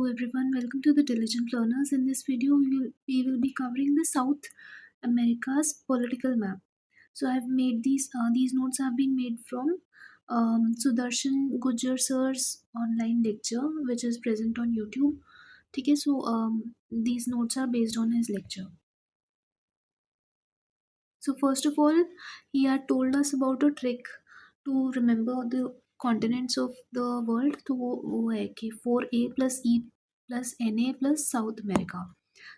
everyone, welcome to the Diligent Learners. In this video, we will be covering the South America's political map. So I have made these notes have been made from Sudarshan Gujjar sir's online lecture, which is present on YouTube. Okay, so these notes are based on his lecture. So first of all, he had told us about a trick to remember the continents of the world. तो वो है कि 4A plus E plus NA plus South America.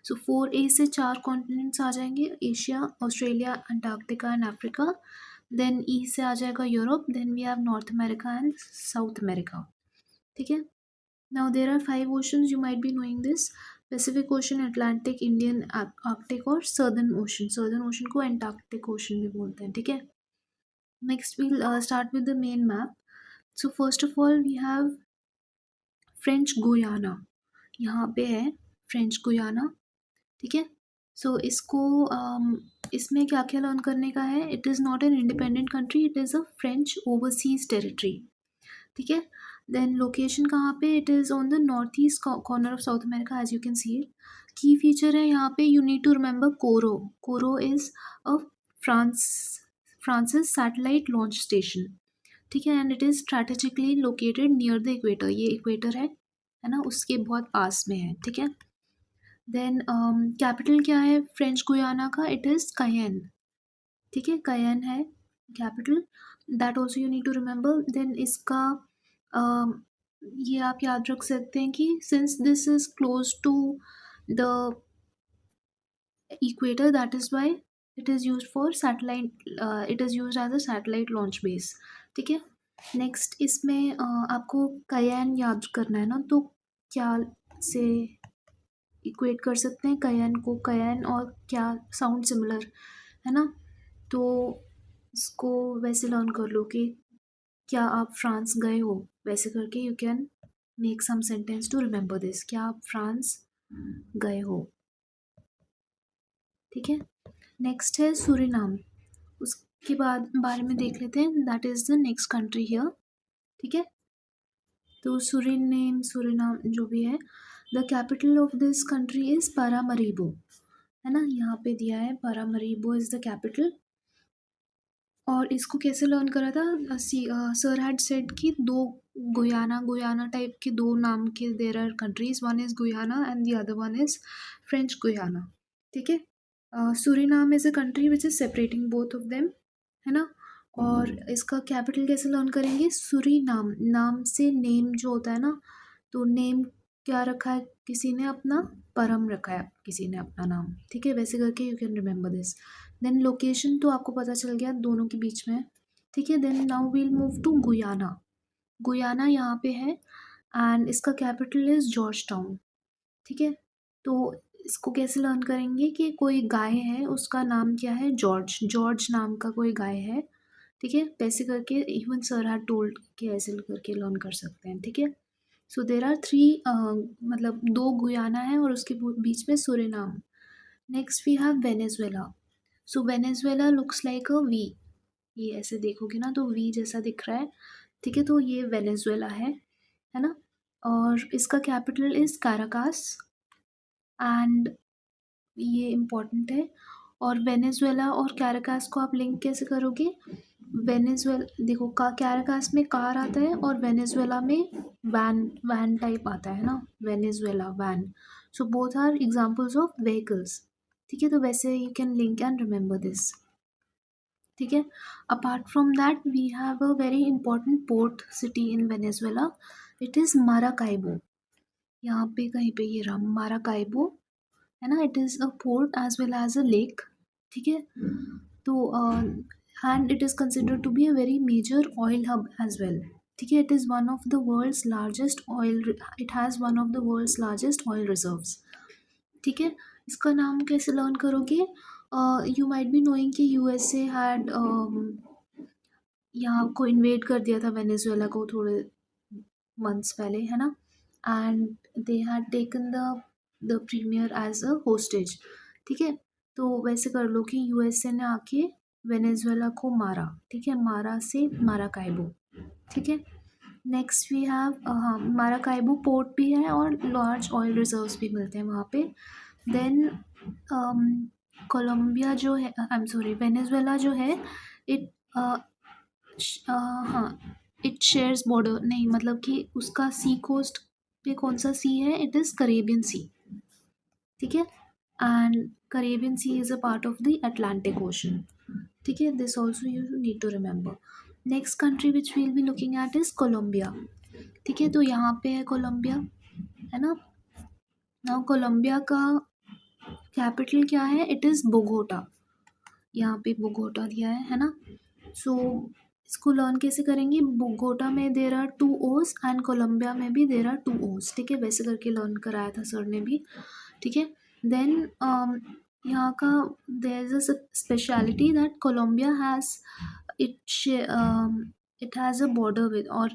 So 4A से 4 continents आ जाएंगे, Asia, Australia, Antarctica and Africa. Then E से आ जाएगा Europe. Then we have North America and South America. ठीक है. Now there are 5 oceans, you might be knowing this: Pacific Ocean, Atlantic, Indian, Arctic और Southern Ocean. Southern Ocean को Antarctic Ocean भी बोलते हैं. ठीक है. Next we'll start with the main map. So first of all we have French Guiana. यहाँ पे है French Guiana. ठीक है. So इसको इसमें क्या क्या लर्न करने का है? It is not an independent country, it is a French overseas territory. ठीक है. देन लोकेशन कहाँ पे? It is on the north east corner of south America, as you can see it. Key feature है यहाँ पे, you need to remember Kourou. Kourou is a French satellite launch station. ठीक है. And it is strategically located near the equator. ये equator है ना, उसके बहुत पास में है. ठीक है. देन कैपिटल क्या है फ्रेंच गुयाना का? It is Cayenne. ठीक है, कायन है capital. That also you need to remember. Then इसका ये आप याद रख सकते हैं कि since this is close to the equator, that is why it is use for satellite, it is use as a satellite launch base. ठीक है. नेक्स्ट इसमें आपको कायन याद करना है ना, तो क्या से इक्वेट कर सकते हैं कायन को? कायन और क्या साउंड सिमिलर है ना, तो इसको वैसे लर्न कर लो कि क्या आप फ्रांस गए हो, वैसे करके you can make some sentence to remember this. क्या आप फ्रांस गए हो? ठीक है. नेक्स्ट है सूरीनाम. उसके बाद बारे में देख लेते हैं. That is the next country here. ठीक है. तो सूरीनाम जो भी है, the capital of this country is Paramaribo. है ना, यहाँ पे दिया है पारामरीबो इज़ द कैपिटल. और इसको कैसे लर्न करा था? सर हैड सेड कि दो गुयाना टाइप के दो नाम के there are countries. One is Guyana and the other one is French Guiana. ठीक है. Suriname is a country which is separating both of them, है ना. और इसका कैपिटल कैसे लर्न करेंगे? सूरीनाम. नाम से नेम जो होता है ना, तो नेम क्या रखा है किसी ने अपना? परम रखा है किसी ने अपना नाम. ठीक है, वैसे करके you can remember this. Then location तो आपको पता चल गया, दोनों के बीच में. ठीक है. Then now we'll move to Guyana. Guyana यहाँ पे है एंड इसका कैपिटल इज़ जॉर्ज टाउन. ठीक है. तो इसको कैसे लर्न करेंगे कि कोई गाय है, उसका नाम क्या है? जॉर्ज. जॉर्ज नाम का कोई गाय है. ठीक है. वैसे करके इवन सर हैड टोल्ड कि ऐसे करके लर्न कर सकते हैं. ठीक है. सो देर आर 3 मतलब 2 गुयाना है और उसके बीच में Suriname. Next we have Venezuela. So Venezuela looks like a V. ये ऐसे देखोगे ना तो वी जैसा दिख रहा है. ठीक है. तो ये वेनेजुएला है ना. और इसका कैपिटल इज़ काराकास एंड ये इम्पॉर्टेंट है. और वेनेजुएला और कैराकास को आप लिंक कैसे करोगे? वेनेजुएला देखो, कैराकास में कार आता है और वेनेजुएला में वैन टाइप आता है ना, Venezuela van. So both are examples of vehicles. ठीक है. तो वैसे you can link and remember this. ठीक है. Apart from that we have a very important port city in Venezuela. It is Maracaibo. यहाँ पे कहीं पे ये रहा माराकाइबो, है ना. It is a port as well as a lake. ठीक है. तो and it is considered to be a very major oil hub as well. ठीक है. It is one of the world's largest oil, it has one of the world's largest oil reserves. ठीक है. इसका नाम कैसे लर्न करोगे? You might be knowing कि USA had यहाँ को इन्वेड कर दिया था वेनेजुएला को थोड़े मंथ्स पहले, है ना. And they had taken the premier as a hostage. ठीक है. तो वैसे कर लो कि यूएसए ने आके वेनेजुएला को मारा. ठीक है. मारा से माराकाइबो. ठीक है. नेक्स्ट वी हैव हाँ, माराकाइबो पोर्ट भी है और लार्ज ऑयल रिजर्व्स भी मिलते हैं वहाँ पे। देन कोलंबिया जो है, आई एम सॉरी, वेनेजुएला जो है, इट हाँ, इट शेयर्स बॉर्डर, नहीं मतलब कि उसका सी कोस्ट पे कौन सा सी है, इट इज़ करेबियन सी, ठीक है। And Caribbean Sea is a part of the Atlantic Ocean, ठीक है। This also you need to remember. Next country which we'll be looking at is Colombia, ठीक है। तो यहाँ पे है कोलंबिया, है ना। नाउ कोलंबिया का कैपिटल क्या है, इट इज़ बोगोटा, यहाँ पे बोगोटा दिया है ना। सो इसको लर्न कैसे करेंगे, बोगोटा में देर आर टू ओज एंड कोलंबिया में भी देर आर टू ओज, ठीक है। वैसे करके लर्न कराया था सर ने भी, ठीक है। देन यहाँ का there is a speciality that Colombia has it has a border with, or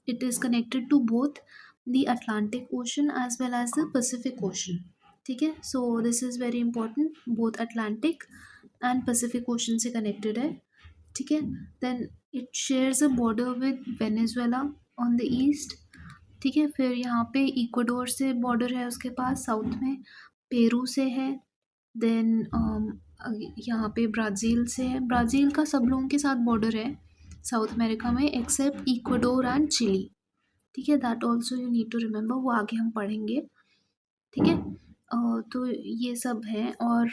it is connected to both the Atlantic Ocean as well as the Pacific Ocean, ठीक है। So this is very important, both Atlantic and Pacific Ocean से connected है, ठीक है। Then it shares a border with Venezuela on the east, ठीक है। फिर यहाँ पे इक्वाडोर से बॉर्डर है उसके पास साउथ में, पेरू से है, देन यहाँ पे ब्राज़ील से है। ब्राज़ील का सब लोगों के साथ बॉर्डर है साउथ अमेरिका में एक्सेप्ट इक्वाडोर एंड चिली, ठीक है। That also you need to remember, वो आगे हम पढ़ेंगे, ठीक है। तो ये सब है। और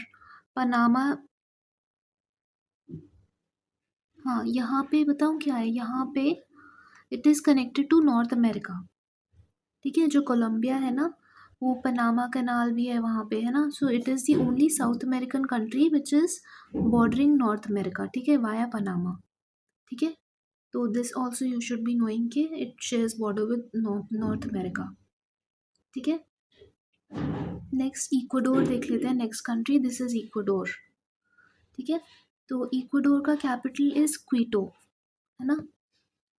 पनामा, हाँ यहाँ पे बताऊँ क्या है, यहाँ पे it is connected to North America, ठीक है। जो कोलंबिया है ना, वो पनामा कनाल भी है वहाँ पे, है ना। So it is the only South American country which is bordering North America, ठीक है, वाया पनामा, ठीक है। तो this also you should be knowing कि it shares border with North America, ठीक है। नेक्स्ट इक्वाडोर देख लेते हैं, next country, this is Ecuador, ठीक है। तो इक्वाडोर का कैपिटल इज़ क्विटो, है ना।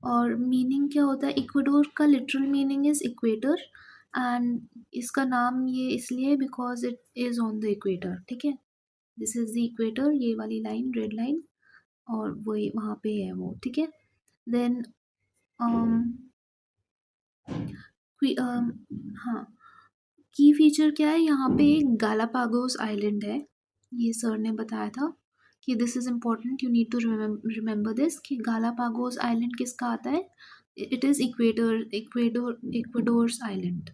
और मीनिंग क्या होता है, इक्वाडोर का literal meaning is equator, and इसका नाम ये इसलिए because it is on the equator, ठीक है। दिस इज़ द इक्वेटर, ये वाली लाइन, रेड लाइन, और वही वहाँ पे है वो, ठीक है। देन हाँ, की फीचर क्या है, यहाँ पे एक गालापागोस आइलैंड है, ये सर ने बताया था कि this is important, you need to remember this, कि गालापागोस आइलैंड किसका आता है, इट इज़ इक्वेडोर्स आइलैंड,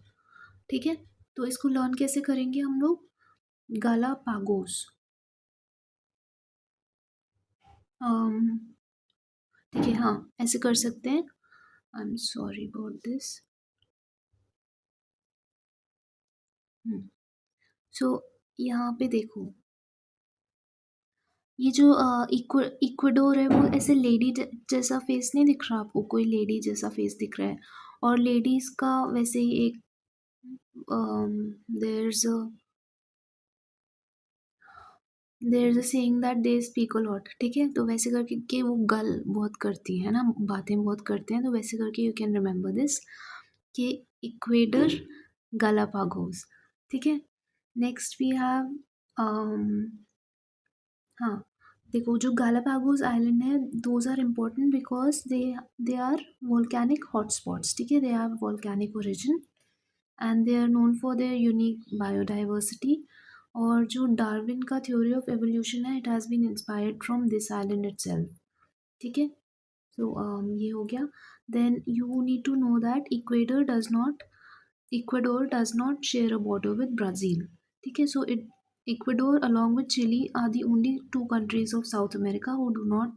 ठीक है। तो इसको लर्न कैसे करेंगे हम लोग, गालापागोस, ठीक है, हाँ ऐसे कर सकते हैं। I am sorry about this. So यहाँ पे देखो, ये जो इक्वाडोर है, वो ऐसे लेडी जैसा फेस नहीं दिख रहा आपको, कोई लेडी जैसा फेस दिख रहा है, और लेडीज़ का वैसे ही एक there is a saying that they speak a lot, ठीक है। तो वैसे करके कि वो गल बहुत करती है ना, बातें बहुत करते हैं, तो वैसे करके यू कैन रिमेंबर दिस कि इक्वेडर गालापागोस, ठीक है। नेक्स्ट वी हैव हाँ, देखो जो गालापागोस आइलैंड है, those are important because they are volcanic hotspots, ठीक है। They have volcanic origin and they are known for their unique biodiversity. और जो डार्विन का थ्योरी ऑफ एवोल्यूशन है, it has been inspired from this island itself, ठीक है। So ये हो गया। Then you need to know that Ecuador does not share a border with Brazil, ठीक है। So Ecuador along with Chile are the only two countries of South America who do not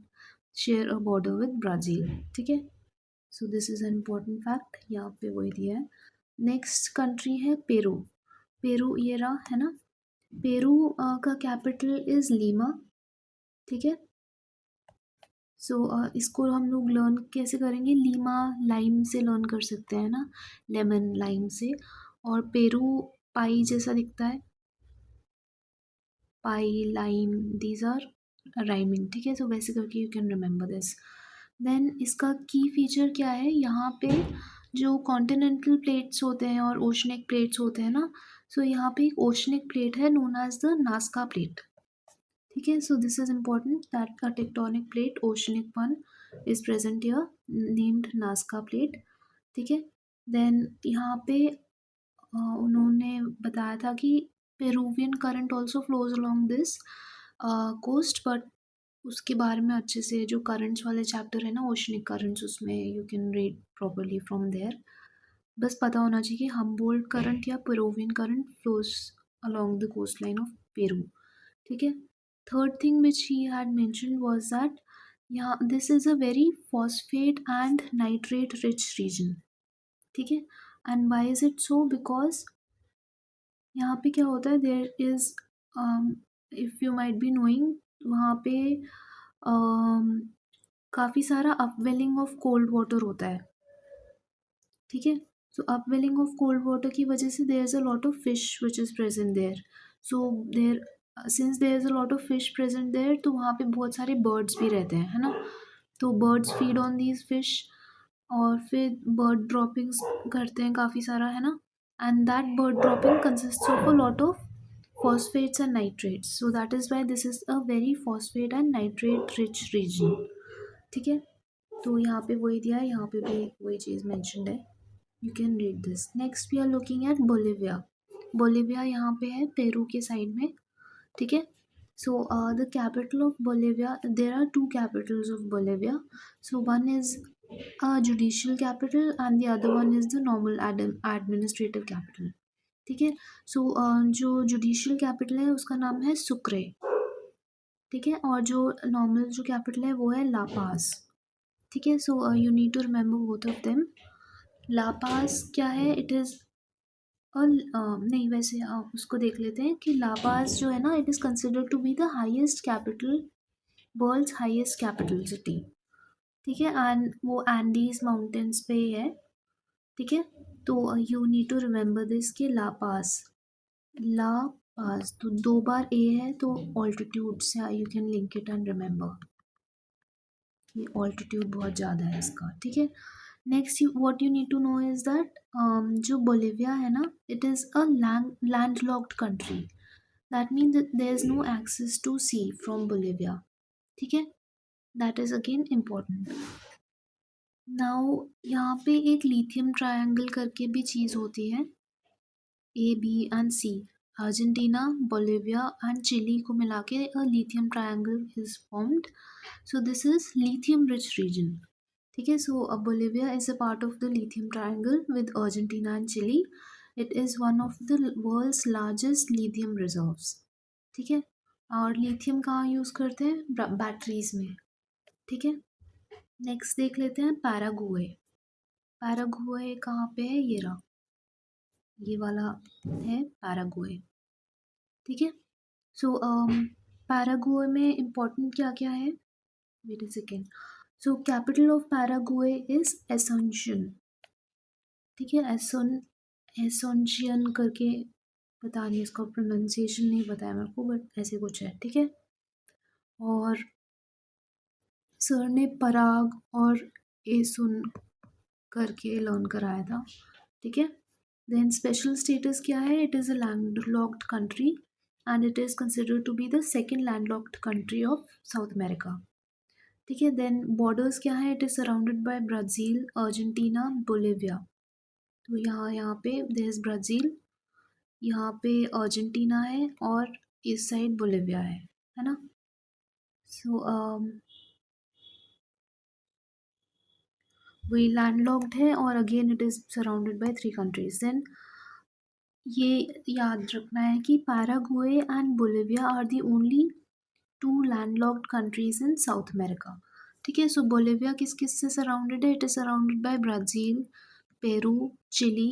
share a border with Brazil, ठीक है। So this is an important fact, यहाँ पे वही दिया है। Next country है पेरू, पेरू ये रहा, है ना। पेरू का कैपिटल इज़ लीमा, ठीक है। सो इसको हम लोग लर्न कैसे करेंगे, लीमा लाइम से लर्न कर सकते हैं ना, लेमन लाइम से। और पेरू पाई जैसा दिखता है, pie lime, these are rhyming, ठीक है। सो वैसे करके you can remember this. Then इसका की फीचर क्या है, यहाँ पे जो कॉन्टिनेंटल प्लेट्स होते हैं और ओशनिक प्लेट्स होते हैं ना, सो यहाँ पे एक ओशनिक प्लेट है known as the Nazca plate, ठीक है। So this is important that a tectonic plate, oceanic one, is present here named Nazca plate, ठीक है। देन यहाँ पे उन्होंने बताया था कि Peruvian current also flows along this coast, but उसके बारे में अच्छे से जो करंट्स वाले चैप्टर है ना, ओशनिक करंट्स, उसमें you can read properly from there. बस पता होना चाहिए कि हम्बोल्ट करंट या Peruvian current flows along the coast line of Peru, ठीक है। Third thing which he had mentioned was that यहाँ this is a very phosphate and nitrate rich region, ठीक है। And why is it so, because यहाँ पे क्या होता है, there is if you might be knowing, वहाँ पे काफ़ी सारा अपवेलिंग ऑफ कोल्ड वाटर होता है, ठीक है। So upwelling of cold water की वजह से there is a lot of fish which is present there. So there since there is a lot of fish present there, तो वहाँ पे बहुत सारे बर्ड्स भी रहते हैं, है ना। तो birds feed on these fish, और फिर बर्ड ड्रॉपिंग्स करते हैं काफ़ी सारा, है ना। And that bird dropping consist of a lot of phosphates and nitrates, so that is why this is a very phosphate and nitrate rich region, ठीक है। तो यहाँ पे वही दिया है, यहाँ पे भी वही चीज़ मेंशन्ड है, you can read this. Next we are looking at Bolivia. Bolivia यहाँ पे है पेरू के साइड में, ठीक है। So the capital of Bolivia, there are two capitals of Bolivia, so one is judicial capital and the other one is the normal administrative capital, ठीक है। सो जो जुडिशियल कैपिटल है उसका नाम है सुक्रे, ठीक है, और जो नॉर्मल जो कैपिटल है वो है लापास, ठीक है। So you need to remember both of them. La Paz क्या है, इट इज़ और नहीं, वैसे उसको देख लेते हैं कि लापास जो है ना, it is considered to be the highest capital, world's highest capital city, ठीक है। एंड वो एंडीज माउंटेन्स पे ही है, ठीक है। तो you need to remember this कि ला पास, ला पास तो दो बार ए है, तो ऑल्टीट्यूड से you can link it and remember, ये ऑल्टीट्यूड बहुत ज़्यादा है इसका, ठीक है। Next what you need to know is that जो बोलिविया है ना, it is a land locked country, that mean there is no access to sea from Bolivia, ठीक है। That is again important. Now यहाँ पे एक लिथियम ट्रायंगल करके भी चीज़ होती है, A B and C, Argentina, Bolivia and Chile को मिला के a lithium triangle is formed, so this is lithium rich region, ठीक है। So Bolivia is a part of the lithium triangle with Argentina and Chile, it is one of the world's largest lithium reserves, ठीक है। और lithium कहाँ use करते हैं, batteries में, ठीक है। नेक्स्ट देख लेते हैं पैरागुए। पैरागुए कहाँ पे है, ये रहा, ये वाला है पैरागुए, ठीक है। सो पैरागुए में इम्पोर्टेंट क्या क्या है, wait a second. So capital of Paraguay is Asuncion, ठीक है। एसोंशियन करके, पता नहीं इसका प्रोनाउंसिएशन नहीं पता है मेरे को, बट ऐसे कुछ है, ठीक है। और सर ने पराग और एसुन करके लर्न कराया था, ठीक है। देन स्पेशल स्टेटस क्या है, it is a landlocked country and it is considered to be the second landlocked country of south America, ठीक है। देन बॉर्डर्स क्या है, it is surrounded by Brazil, Argentina, Bolivia, तो यहाँ यहाँ पे देयर इज़ ब्राज़ील, यहाँ पे अर्जेंटीना है, और इस साइड बोलिविया है ना। सो वही लैंडलॉक्ड है, और again it is surrounded by 3 countries. Then ये याद रखना है कि Paraguay and Bolivia are the only two landlocked countries in South America, ठीक है। सो बोलिविया किस किस से सराउंडेड है, it is surrounded by Brazil, Peru, Chile,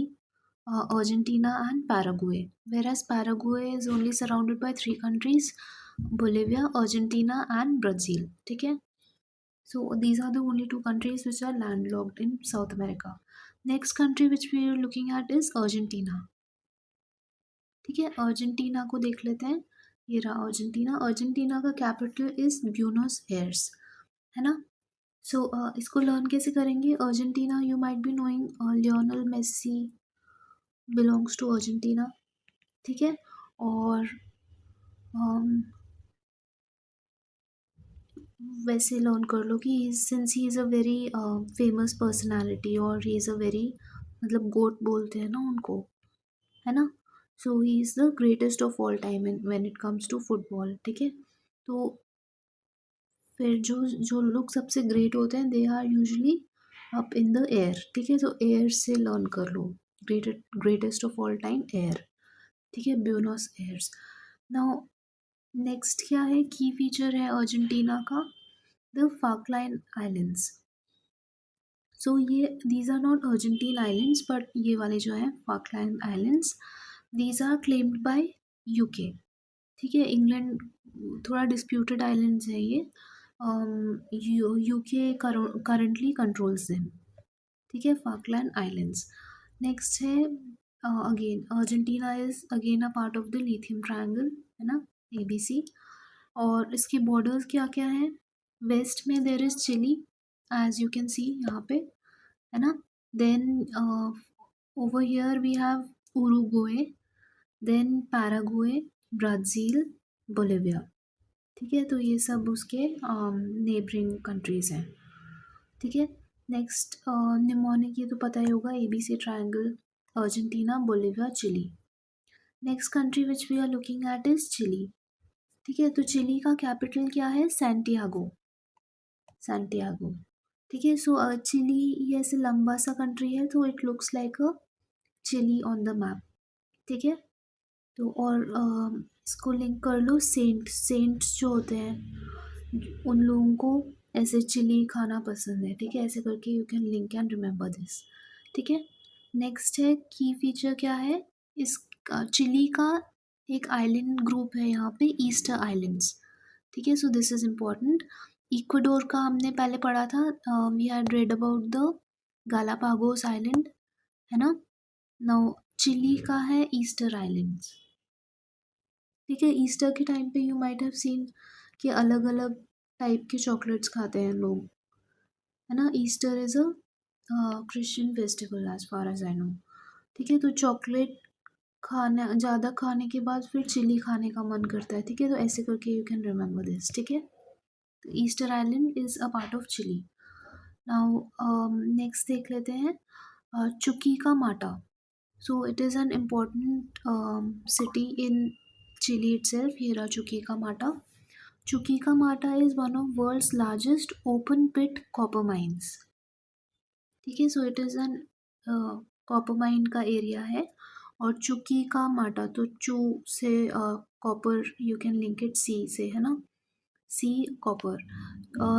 Argentina and Paraguay, whereas Paraguay is only surrounded by 3 countries, Bolivia, Argentina and Brazil, ठीक है। So these are the only 2 countries which are landlocked in South America. Next country which we are looking at is Argentina, ठीक है। Argentina को देख लेते हैं, ये रहा अर्जेंटीना। अर्जेंटीना का कैपिटल इज ब्यूनोस एयर्स, है ना। सो इसको लर्न कैसे करेंगे, Argentina, you might be knowing Lionel Messi belongs to Argentina, ठीक है। और वैसे लर्न कर लो कि since he is a very famous personality और ही इज़ अ वेरी मतलब गोट बोलते हैं ना उनको, है ना? So he is the greatest of all time in when it comes to football, ठीक है? तो फिर जो जो लोग सबसे ग्रेट होते हैं they are usually up in the air, ठीक है? तो एयर से लर्न कर लो। Greatest of all time air, ठीक है? Buenos years. नाउ नेक्स्ट क्या है, की फीचर है अर्जेंटीना का, द फाकलैंड आइलैंड्स। सो ये these are not Argentine islands but ये वाले जो है Falkland islands, these are claimed by UK, ठीक है? इंग्लैंड थोड़ा डिस्प्यूटेड आइलैंड्स है ये, यूके करंटली कंट्रोल्स देम, ठीक है? Falkland islands. नेक्स्ट है again Argentina is again a part of the lithium triangle, है ना? एबीसी। और इसके बॉर्डर्स क्या क्या हैं? वेस्ट में there is Chile, as you can see यहाँ पे, है ना? Then over here we have Uruguay, then Paraguay, Brazil, Bolivia, ठीक है? तो ये सब उसके नेबरिंग कंट्रीज़ हैं, ठीक है? नेक्स्ट निमोनिक, ये तो पता ही होगा, ABC triangle, Argentina, Bolivia, Chile. Next country which we are looking at is Chile, ठीक है? तो चिली का कैपिटल क्या है? सैंटियागो, सैंटियागो, ठीक है? सो चिली ये ऐसे लंबा सा कंट्री है तो it looks like a chilli on the map, ठीक है? तो और इसको लिंक कर लो, सेंट्स जो होते हैं उन लोगों को ऐसे चिली खाना पसंद है, ठीक है? ऐसे करके you can link and remember this, ठीक है? नेक्स्ट है की फीचर क्या है इस चिली का, एक आइलैंड ग्रुप है यहाँ पे, ईस्टर आइलैंड्स, ठीक है? So this is important. Ecuador का हमने पहले पढ़ा था, we had read about the Galapagos island, है ना? नाउ चिली का है ईस्टर आइलैंड्स, ठीक है? ईस्टर के टाइम पे यू माइट हैव सीन कि अलग अलग टाइप के चॉकलेट्स खाते हैं लोग, है ना? Easter is a Christian festival as far as I know, ठीक है? तो चॉकलेट खाना ज़्यादा खाने के बाद फिर चिली खाने का मन करता है, ठीक है? तो ऐसे करके यू कैन रिमेंबर दिस, ठीक है? तो Easter island is a part of Chile. Now next देख लेते हैं चुकी का माटा। So it is an important city in Chile itself. Here are Chuquicamata. Chuquicamata is one of world's largest open pit copper mines. ठीक है? So it is an copper mine का area है। और चुकी का माटा, तो चू से copper you can link it see से, है ना? सी copper,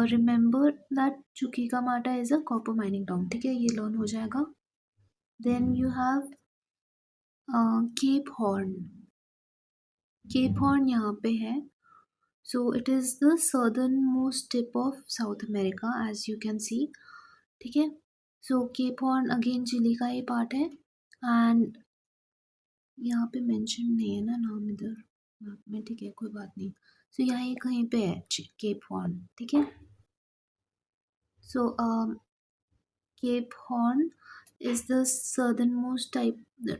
remember that Chuquicamata is a copper mining town, ठीक है? ये लर्न हो जाएगा। Then you have Cape Horn. Cape Horn यहाँ पे है। So it is the southernmost tip of south America as you can see, ठीक है? So Cape Horn again Chile का ही पार्ट है, एंड यहाँ पे मेंशन नहीं है ना नाम इधर मैप में, ठीक है? कोई बात नहीं। सो यहाँ ये कहीं पे है केप हॉर्न, ठीक है? So Cape Horn is the southernmost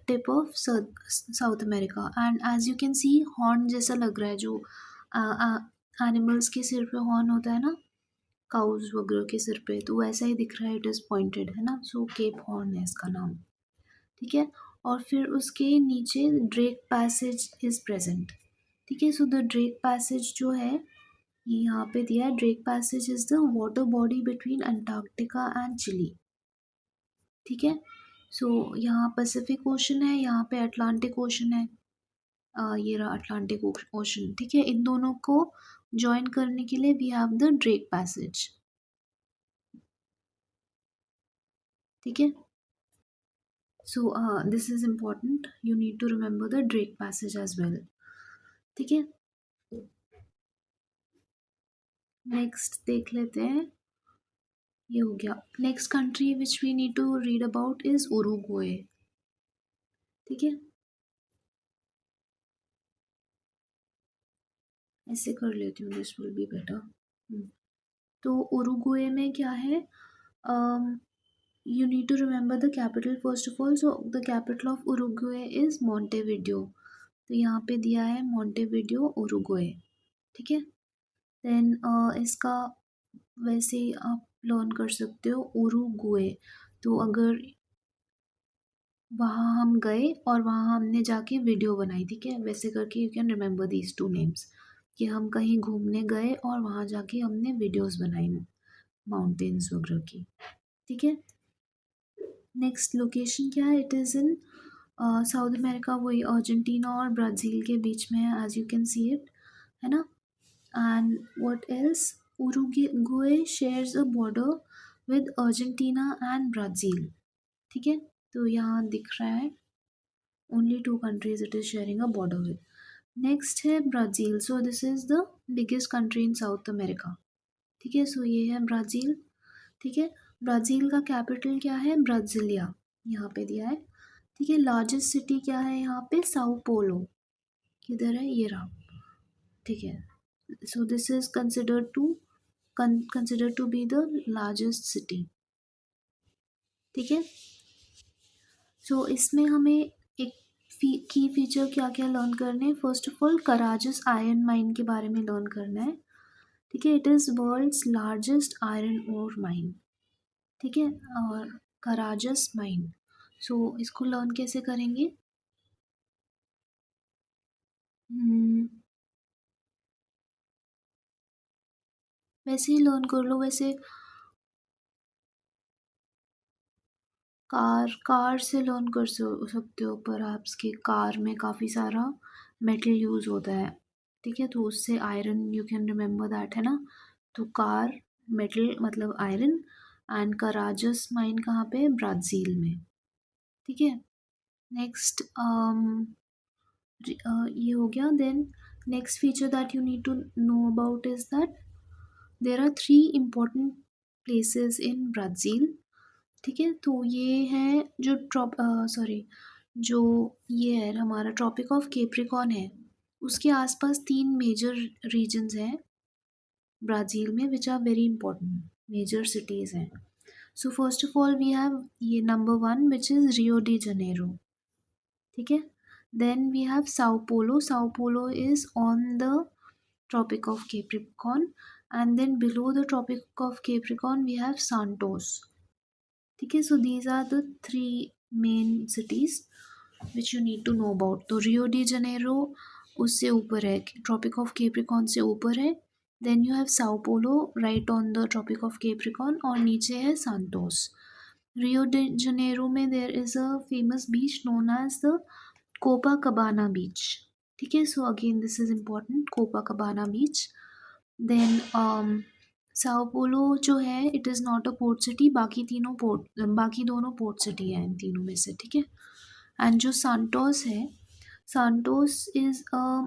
tip of South America, and as you can see horn जैसा लग रहा है, जो एनिमल्स के सिर पे हॉर्न होता है ना, काउज वगैरह के सिर पे, तो वैसा ही दिख रहा है, इट इज़ पॉइंटेड, है ना? सो केप हॉर्न है इसका नाम, ठीक है? और फिर उसके नीचे ड्रेक पैसेज इज प्रेजेंट, ठीक है? सो द ड्रेक पैसेज जो है ये यहाँ पे दिया है, Drake passage is the water body between Antarctica and Chile, ठीक है? सो यहाँ पैसिफिक ओशन है, यहाँ पे अटलांटिक ओशन है, ये रहा अटलांटिक ओशन, ठीक है? इन दोनों को ज्वाइन करने के लिए we have the Drake passage, ठीक है? So this is important, you need to remember the Drake passage as well, ठीक है? नेक्स्ट देख लेते हैं, ये हो गया। Next country which we need to read about is Uruguay, ठीक है? ऐसे कर लेती हूँ, दिस विल बी बेटर। तो उरुग्वे में क्या है, you need to remember the capital first of all. So the capital of Uruguay is Montevideo. तो यहाँ पे दिया है Montevideo, उरुग्वे, ठीक है? देन इसका वैसे ही आप लर्न कर सकते हो उरुग्वे। तो अगर वहाँ हम गए और वहाँ हमने जाके वीडियो बनाई, ठीक है, वैसे करके you can remember these two names, कि हम कहीं घूमने गए और वहाँ जाके हमने वीडियोस बनाई माउंटेन्स वगैरह की, ठीक है। नेक्स्ट लोकेशन क्या है, it is in South America, वही अर्जेंटीना और ब्राज़ील के बीच में है, as you can see it, है ना। And what else, Uruguay shares a border with Argentina and Brazil, ठीक है। तो यहाँ दिख रहा है only two countries it is sharing a border with. Next है Brazil, so this is the biggest country in South America, ठीक है। सो ये है ब्राज़ील, ठीक है। ब्राज़ील का कैपिटल क्या है, ब्राज़िलिया, यहाँ पे दिया है, ठीक है। लार्जेस्ट सिटी क्या है यहाँ पे, साओ पोलो, किधर है, ये रहा, ठीक है। So this is considered to be the largest city, ठीक है। सो इसमें हमें एक की फीचर क्या क्या लर्न करने हैं, first of all Carajas iron mine के बारे में लर्न करना है, ठीक है। It is world's largest iron ore mine, ठीक है, और कराजस माइन। सो इसको लर्न कैसे करेंगे, हम्म, वैसे ही लर्न कर लो, वैसे कार से लर्न कर सकते हो, पर आपके कार में काफ़ी सारा मेटल यूज़ होता है, ठीक है, तो उससे iron you can remember that, है ना। तो कार मेटल मतलब आयरन, एंड कराजस माइन कहाँ पे है, ब्राज़ील में, ठीक है। नेक्स्ट ये हो गया। Then next feature that you need to know about is that there are three important places in Brazil, ठीक है। तो ये है जो जो ये है हमारा ट्रॉपिक ऑफ कैप्रिकॉर्न है, उसके आसपास तीन मेजर रीजन्स हैं ब्राज़ील में, which are very important major cities हैं। So first of all we have ये number one which is Rio de Janeiro, ठीक है। Then we have Sao Paulo, Sao Paulo is on the tropic of Capricorn, and then below the tropic of Capricorn we have Santos, ठीक है। So these are the three main cities which you need to know about. तो Rio de Janeiro उससे ऊपर है, tropic of Capricorn से ऊपर है। Then you have Sao Paulo right on the tropic of Capricorn, और नीचे है सांटोस। रियो डी जनेरो में there is a famous beach known as the Copacabana beach, ठीक है। So again this is important, Copacabana beach. Then Sao Paulo जो है it is not a port city, बाकी दोनों port city है इन तीनों में से, ठीक है। एंड जो सांटोस है, Santos is a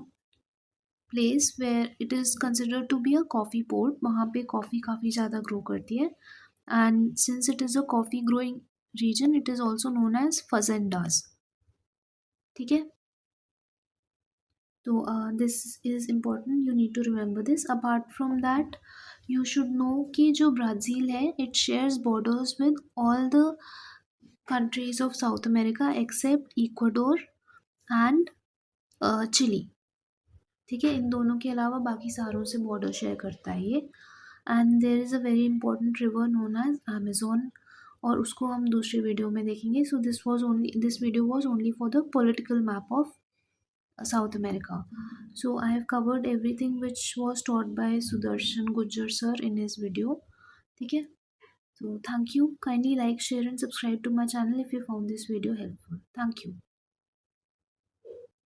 place where it is considered to be a coffee port, वहाँ पे कॉफ़ी काफ़ी ज़्यादा ग्रो करती है, and since it is a coffee growing region it is also known as fazendas, ठीक है। तो this is important, you need to remember this. Apart from that you should know कि जो ब्राज़ील है it shares borders with all the countries of south America accept Ecuador and Chile, ठीक है। इन दोनों के अलावा बाकी सारों से बॉर्डर शेयर करता है ये। And there is a very important river known as Amazon, और उसको हम दूसरी वीडियो में देखेंगे। So this video was only for the political map of South America. So I have covered everything which was taught by Sudarshan Gujjar sir in his video. ठीक है, so thank you, kindly like, share and subscribe to my channel if you found this video helpful. Thank you.